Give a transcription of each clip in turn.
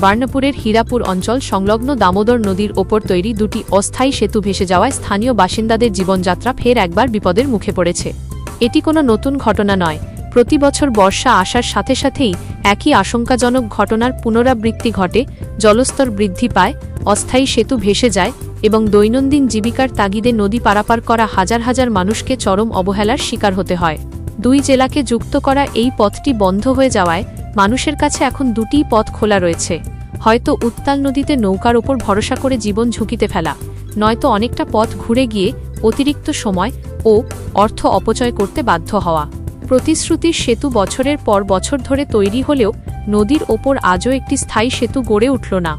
বার্নপুরের হীরাপুর অঞ্চল সংলগ্ন দামোদর নদীর ওপর তৈরি দুটি অস্থায়ী সেতু ভেসে যাওয়ায় স্থানীয় বাসিন্দাদের জীবনযাত্রা ফের একবার বিপদের মুখে পড়েছে। এটি কোনো নতুন ঘটনা নয়। প্রতি বছর বর্ষা আসার সাথে সাথেই একই আশঙ্কাজনক ঘটনার পুনরাবৃত্তি ঘটে। জলস্তর বৃদ্ধি পায়, অস্থায়ী সেতু ভেসে যায় এবং দৈনন্দিন জীবিকার তাগিদে নদী পারাপার করা হাজার হাজার মানুষকে চরম অবহেলার শিকার হতে হয়। দুই জেলাকে যুক্ত করা এই পথটি বন্ধ হয়ে যাওয়ায় মানুষের কাছে এখন দুটিই পথ খোলা রয়েছে। হয়তো উত্তাল নদীতে নৌকার ওপর ভরসা করে জীবন ঝুঁকিতে ফেলা, নয়তো অনেকটা পথ ঘুরে গিয়ে অতিরিক্ত সময় ও অর্থ অপচয় করতে বাধ্য হওয়া। প্রতিশ্রুতির সেতু বছরের পর বছর ধরে তৈরি হলেও নদীর ওপর আজও একটি স্থায়ী সেতু গড়ে উঠল না।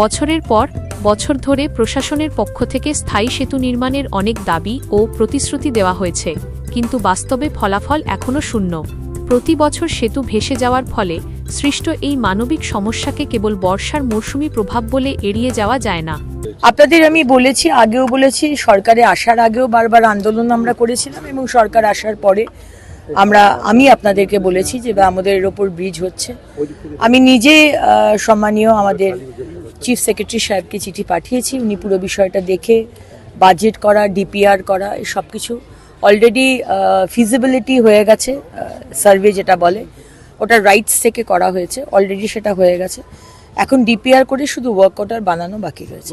বছরের পর বছর ধরে প্রশাসনের পক্ষ থেকে স্থায়ী সেতু নির্মাণের অনেক দাবি ও প্রতিশ্রুতি দেওয়া হয়েছে, কিন্তু বাস্তবে ফলাফল এখনও শূন্য। প্রতি বছর সেতু ভেসে যাওয়ার ফলে সৃষ্ট এই মানবিক সমস্যাকে কেবল বর্ষার মৌসুমি প্রভাব বলে এড়িয়ে যাওয়া যায় না। আপনাদের আমি বলেছি, আগেও বলেছি, সরকারে আসার আগেও বারবার আন্দোলন আমরা করেছিলাম এবং সরকার আসার পরে আমি আপনাদেরকে বলেছি যে আমাদের এর ওপর ব্রিজ হচ্ছে। আমি নিজে সম্মানীয় আমাদের চিফ সেক্রেটারি সাহেবকে চিঠি পাঠিয়েছি। উনি পুরো বিষয়টা দেখে বাজেট করা, ডিপিআর করা, এই সব কিছু অলরেডি ফিজিবিলিটি হয়ে গেছে। সার্ভে যেটা বলে ওটা রাইটস থেকে করা হয়েছে, অলরেডি সেটা হয়ে গেছে। এখন ডিপিআর করে শুধু ওয়ার্ক অর্ডার বানানো বাকি রয়েছে।